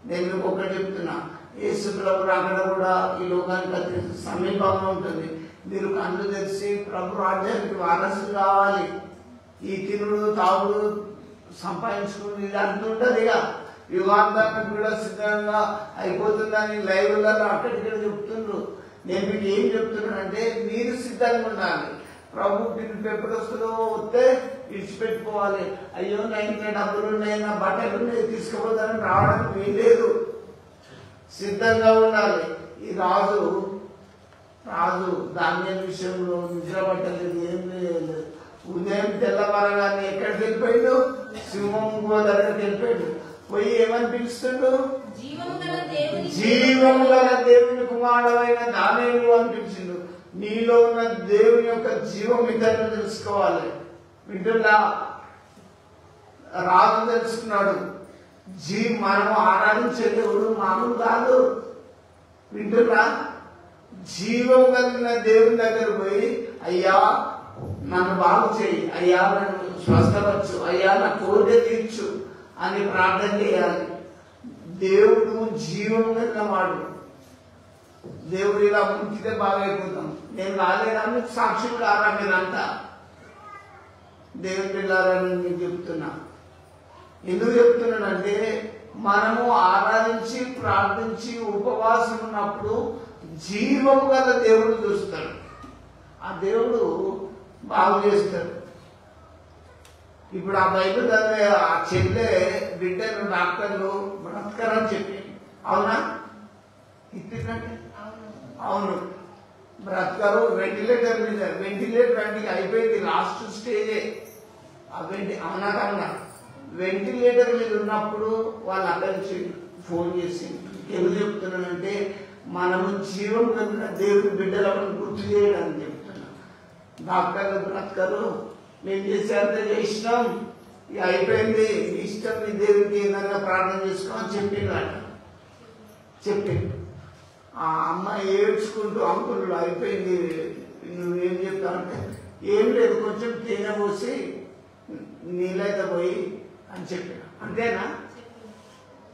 నేను మీకు ఒకటి చెప్తున్నా, యేసు ప్రభు అక్కడ కూడా ఈ లోకానికి అతి సమీపంగా ఉంటుంది. మీరు కళ్ళు తెరిచి ప్రభు రాజ్యానికి వారసులు కావాలి. ఈ తినుడు తాగుడు సంపాదించుకుని ఇది అంటుంటది ఇక యుగాంతానికి కూడా సిద్ధంగా అయిపోతుందని లైవ్లలో అక్కడిక్కడ చెప్తుండ్రు. నేను మీకు ఏం చెప్తున్నానంటే మీరు సిద్ధంగా ఉండాలి. ప్రభు పిలుపు ఎప్పుడు వస్తుందో వస్తే విడిచిపెట్టుకోవాలి. అయ్యో నా ఇంట్లో డబ్బులు ఉన్నాయి, నా బట్టలు ఉన్నాయి, తీసుకుపోతానని రావడానికి వీలేదు. సిద్ధంగా ఉండాలి. ఈ రాజు దానియేలు విషయంలో నిద్ర పట్టలేదు, ఏం లేదు. ఉదయం తెల్లవారగానే ఎక్కడికి వెళ్ళిపోయాడు? సింహం గుహ దగ్గరికి వెళ్ళిపోయాడు. పోయి ఏమని పిలుస్తుండు? జీవము గల దేవుని కుమారుడైన దానియేలు అని పిలిచిండు. నీలో ఉన్న దేవుని యొక్క జీవం ఇతరులు తెలుసుకోవాలి. వింటున్నా? రాజు తెలుసుకున్నాడు. మనం ఆరాధించే దేవుడు మామూలు కాదు. వింటున్నా? జీవం కలిగిన దేవుని దగ్గర పోయి, అయ్యా నన్ను బాగు చేయి, అయ్యా నన్ను స్వస్థపరచు, అయ్యా నా కోరిక తీర్చు అని ప్రార్థన చేయాలి. దేవుడు జీవం కలిగిన వాడు. దేవుడు ఇలా ముంచితే బాగైపోతాం. నేను రాలేదని సాక్షులు కారా మీరంతా? దేవుడు వెళ్ళారని నేను చెప్తున్నా. ఎందుకు చెప్తున్నానంటే మనము ఆరాధించి ప్రార్థించి ఉపవాసం ఉన్నప్పుడు జీవము గల దేవుడు చూస్తాడు. ఆ దేవుడు బాగు చేస్తాడు. ఇప్పుడు ఆ బైబిల్ చదివే ఆ చెల్లె బిడ్డను డాక్టర్లు బ్రతకరని చెప్పి, అవునా? ఇట్లంటే అవును, బ్రతకరు. వెంటిలేటర్ మీద, వెంటిలేటర్ అంటే అయిపోయింది, లాస్ట్ స్టేజే. అవునా కన్నా వెంటిలేటర్ మీద ఉన్నప్పుడు వాళ్ళు అక్కడి ఫోన్ చేసి ఎందుకు చెప్తున్నానంటే మనము జీవం కలిగిన దేవుడి బిడ్డలను గుర్తు చేయడానికి చెప్తున్నాం. డాక్టర్లు బ్రతకరు, మేము చేసేంత చేసినాం, ఇక అయిపోయింది, ఇష్టం మీ దేవుడికి ఏదైనా ప్రార్థన చేసుకోమని చెప్పిండు. ఆ అమ్మాయి ఏడ్చుకుంటూ అంకులు అయిపోయింది, నువ్వేం చెప్తావంటే ఏం లేదు, కొంచెం తేనె పోసి నీళ్ళైతే పోయి అని చెప్పిన. అంతేనా?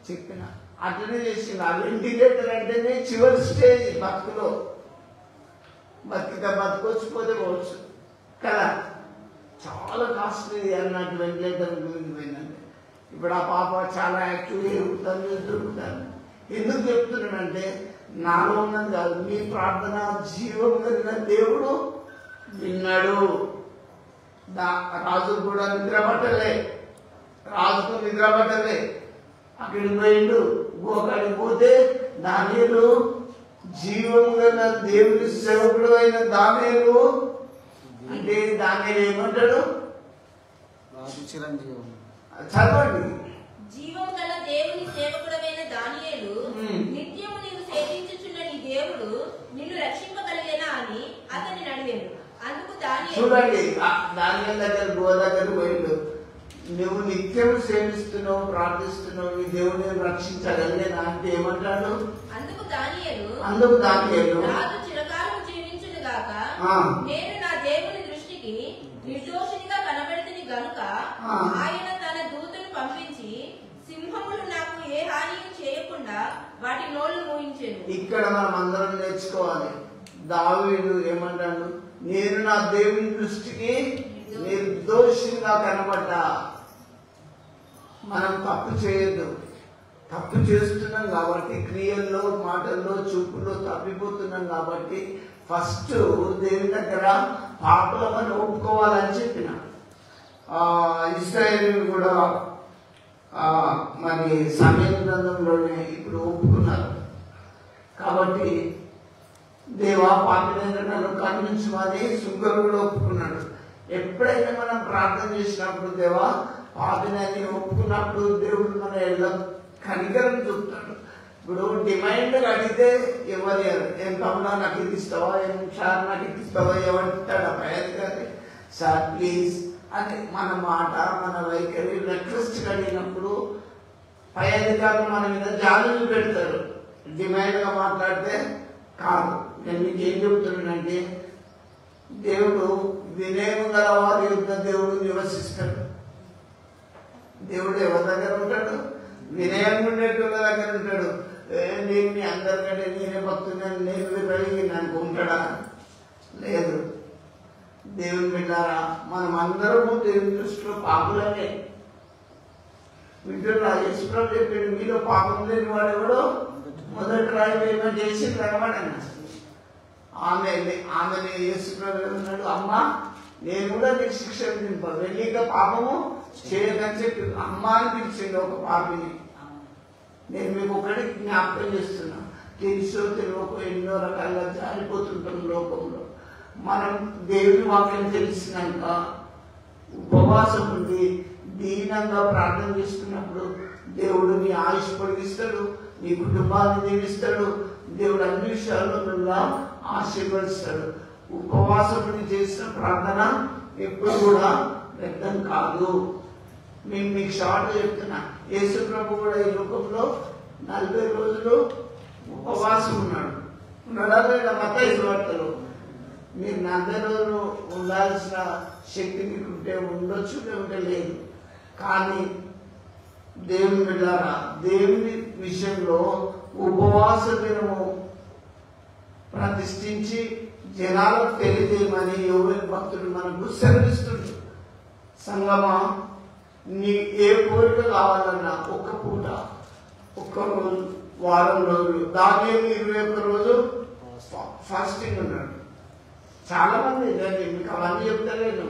చెప్పిన. అట్లనే చేసింది. ఆ వెంటిలేటర్ అంటేనే చివరి స్టేజ్ బతుకులో. బతికితే బతకొచ్చు, పోతే పోవచ్చు కదా. చాలా కాస్ట్లీ అన్నట్టు వెంటిలేటర్ గురించి పోయిందంటే ఇప్పుడు ఆ పాప చాలా యాక్టివ్గా ఎదుగుతుంది, దొరుకుతుంది. ఎందుకు చెప్తున్నానంటే నాలో ఉన్నది కాదు, మీ ప్రార్థన జీవం కలిగిన దేవుడు విన్నాడు. రాజు కూడా నిద్ర పట్టలే, రాజుకు నిద్ర పట్టలే. అక్కడికి పోయిండు, అక్కడికి పోతే దానియేలు జీవం గల దేవుడి సేవకుడు అయిన దానియేలు అంటే దానియేలు ఏమంటాడు? చిరంజీవి చదవండి. జీవం గల దేవుని సేవకుడమైన దానియేలు, నిత్యము నీవు సేవించుచున్న నీ దేవుడు నిన్ను రక్షింపగలిగేనా అని అతన్ని అడిగాను. అందుకు దానియేలు, చూడండి, దానియేలు దగ్గర గోడ దగ్గర పోయిండు. నువ్వు నిత్యం సేవిస్తున్నావు, ప్రార్థిస్తున్నావు, నీ దేవుని రక్షించగలిగేనా అంటే ఏమంటాడు? అందుకు దానియేలు, రాజు చిరకాలం జీవించును గాక, నేను నా దేవుని దృష్టికి నిర్దోషినిగా కనబడితిని గనుక ఆయన తన దూతను పంపించి సింహములు నాకు ఏ హాని చేయకుండా వాటి నోళ్లు మూయించెను. ఇక్కడ మనం అందరం నేర్చుకోవాలి. దావీదు ఏమంటాడు? నేను నా దేవుని దృష్టికి నిర్దోషిగా కనబడ్డా. మనం తప్పు చేయొద్దు. తప్పు చేస్తున్నాం కాబట్టి, క్రియల్లో, మాటల్లో, చూపుల్లో తప్పిపోతున్నాం కాబట్టి ఫస్ట్ దేవుని దగ్గర పాపలను ఒప్పుకోవాలని చెప్పిన. ఇశ్రాయేలు కూడా మరి సమయం గ్రంథంలోనే ఇప్పుడు ఒప్పుకున్నారు. కాబట్టి దేవా పాపినైన నన్ను కరుణించమని సుంకరు కూడా ఒప్పుకున్నాడు. ఎప్పుడైనా మనం ప్రార్థన చేసినప్పుడు దేవా పాపినని ఒప్పుకున్నప్పుడు దేవుడు మన ఎలా కనికరం చూపుతాడు. ఇప్పుడు డిమాండ్ అడిగితే ఎవరు ఏం కమలా నాకు ఇది ఇస్తావా, ఏం సార్ నాకు ఇది ఇస్తావా, ఎవరిస్తాడు ఆ పై అధికారి? సార్ ప్లీజ్ అని మన మాట, మన వైఖరి రిక్వెస్ట్ అడిగినప్పుడు పై అధికారులు మన మీద జాగ్రత్తలు పెడతారు. డిమాండ్గా మాట్లాడితే కాదు. నేను మీకు ఏం చెబుతున్నానంటే దేవుడు వినయం గల వారి యొక్క దేవుడు నివసిస్తాడు. దేవుడు ఎవరి దగ్గర ఉంటాడు? వినయంగా ఉండేటోళ్ళ దగ్గర ఉంటాడు. నేను మీ అందరికంటే నేనే భక్తున్నాను, నేను విరగినాను ఉంటాడా? లేదు. దేవుని బిడ్డారా, మనం అందరము దేవుని దృష్టిలో పాపులనే. వింటున్నా, యేసుప్రభు చెప్పాడు, మీలో పాపం లేని వాడు ఎవడో మొదటి రాయి ఏమో చేసి కనబడన్నా. ఆమెని యేసుప్రభు ఉన్నాడు, అమ్మా నేను కూడా నీకు శిక్ష విధింప, వెళ్ళిక పాపము చేయదని చెప్పి అమ్మ అని పిలిచింది ఒక పాపిని. నేను మీకు ఒకటి జ్ఞాపకం చేస్తున్నా, తెలుసో తెలియకో ఎన్నో రకాలుగా జారిపోతుంటాం లోకంలో. మనం దేవుని వాక్యం తెలిసినాక ఉపవాసం ఉండి దీనంగా ప్రార్థన చేసుకున్నప్పుడు దేవుడు నీ ఆయుష్ పొడిగిస్తాడు, నీ కుటుంబాన్ని దీవిస్తాడు. దేవుడు అన్ని విషయాల్లో ఆశీర్వదిస్తాడు. ఉపవాసం చేసిన ప్రార్థన ఎప్పుడు కూడా వ్యర్థం కాదు. మేము మీకు షార్ట్ చెప్తున్నా, యేసు ప్రభు కూడా ఈ లోకంలో 40 రోజులు ఉపవాసం ఉన్నాడా లేదా? మత్తయి సువార్తలో మీరు 40 రోజులు ఉండాల్సిన శక్తి మీకు ఉంటే ఉండొచ్చు, లేకుంటే లేదు. కానీ దేవుని బిడ్డారా, దేవుని విషయంలో ఉపవాస దినము ప్రతిష్ఠించి జనాలకు తెలియజేయమని యోవేలు భక్తుడు మనకు సెలవిస్తుంది. సంగమా, నీ ఏ కోరిక కావాలన్నా ఒక్క పూట, ఒక్క రోజు, వారం రోజులు, దానియేలు 21 రోజు ఫాస్టింగ్ ఉన్నాడు. చాలా మంది మీకు అవన్నీ చెప్తలేను.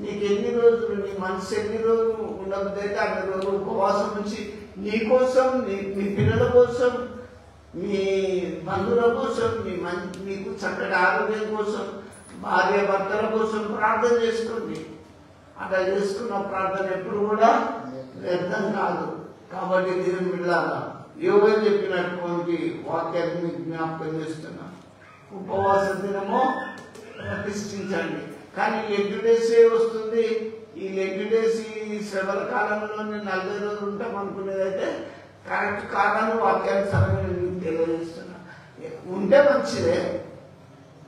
నీకు ఎన్ని రోజులు, నీ మనసు ఎన్ని రోజులు ఉండకపోతే అన్ని రోజులు ఉపవాసం నుంచి నీ కోసం, నీ పిల్లల కోసం, మీ బంధువుల కోసం, మీకు చక్కటి ఆరోగ్యం కోసం, భార్య భర్తల కోసం ప్రార్థన చేసుకోండి. అట్లా చేసుకున్న ప్రార్థన ఎప్పుడు కూడా వ్యర్థం కాదు. కాబట్టి దేవుని బిడ్డలారా, యోవేలు చెప్పినటువంటి వాక్యాన్ని మీకు జ్ఞాపకం చేస్తున్నా. ఉపవాస దినము ప్రతిష్ఠించండి. కానీ లెగ్ డేసే వస్తుంది. ఈ లెగ్ డేస్ ఈ శ్రమల కాలంలో 40 రోజులు ఉంటాం అనుకునేది అయితే కరెక్ట్ కాదని వాక్యానుసారంగా నేను తెలియజేస్తున్నా. ఉంటే మంచిదే,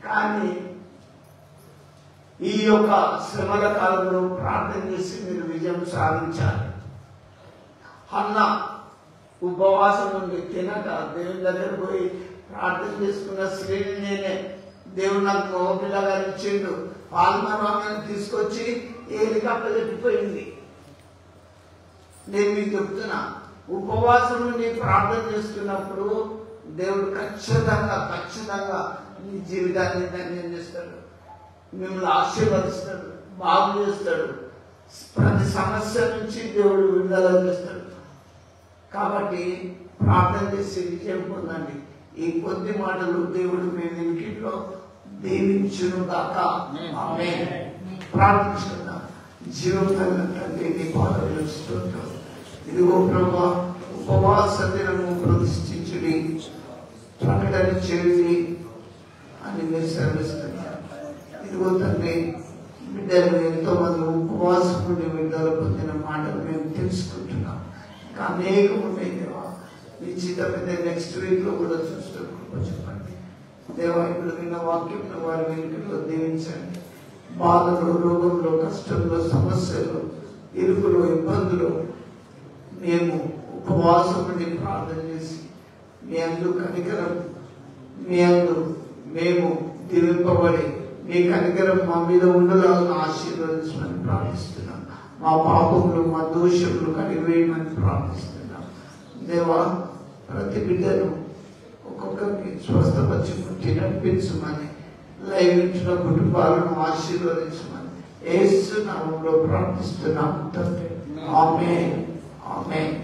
కానీ ఈ యొక్క శ్రమల కాలంలో ప్రార్థన చేసి మీరు విజయం సాధించాలి. అన్న ఉపవాసం ఉండి తినక దేవుని దగ్గర పోయి ప్రార్థన చేసుకున్న స్త్రీని నేనే. దేవుడు నాకు మగ పిల్లగారు ఇచ్చిండు. పాల్మరామని తీసుకొచ్చి ఏలికి అప్పచెప్పిపోయింది. నేను మీకు చెప్తున్నా, ఉపవాసం నుండి ప్రార్థన చేస్తున్నప్పుడు దేవుడు ఖచ్చితంగా మీ జీవితాన్ని ధన్యం చేస్తాడు, మిమ్మల్ని ఆశీర్వదిస్తాడు, బాగు చేస్తాడు. ప్రతి సమస్య నుంచి దేవుడు విడుదల చేస్తాడు. కాబట్టి ప్రార్థన చేసి విజయం పొందండి. ఈ కొద్ది మాటలు దేవుడు మీ ఇంటిలో దీవించును గాక. ఆమేన్. ప్రార్థించుకుందాం. జీవన తండ్రి నీ పాదములకు స్తోత్రం. ఇదిగో ప్రభువా, ఉపవాస దినము ప్రతిష్ఠించుడి, ప్రకటన చేయుడి అని మీరు సెలవిస్తున్నారు. ఇదిగో తండ్రి, బిడ్డలు ఎంతో మంది ఉపవాసం నుండి విడుదల పొందిన మాటలు మేము తెలుసుకుంటున్నాం. ఇంకా అనేకం ఉన్నాయి దేవా. మీ చిత్తమైతే నెక్స్ట్ వీక్ లో కూడా చూస్తూ చెప్పండి దేవా. ఇప్పుడు విన్న వాక్యం వారి వెనుకలో దీవించండి. బాధలు, రోగంలో, కష్టంలో, సమస్యలు, ఇరుకులు, ఇబ్బందులు మేము ఉపవాసం నుండి ప్రార్థన చేసి మీ అందు కనికరం, మీ అందు మేము దీవింపబడి మీ కనికరం మా మీద ఉండలాగా ఆశీర్వదించమని ప్రార్థిస్తున్నాం. మా పాపములు, మా దోషములు కడిగివేయమని ప్రార్థిస్తున్నాం దేవా. ప్రతి బిడ్డను ఒక్కొక్కరికి స్వస్థపరిచి ముట్టి నడిపించమని, లైవ్ ఇంట్లో కుటుంబాలను ఆశీర్వదించమని యేసు నామములో ప్రార్థిస్తున్నాం తండ్రి. ఆమేన్. ఆమేన్.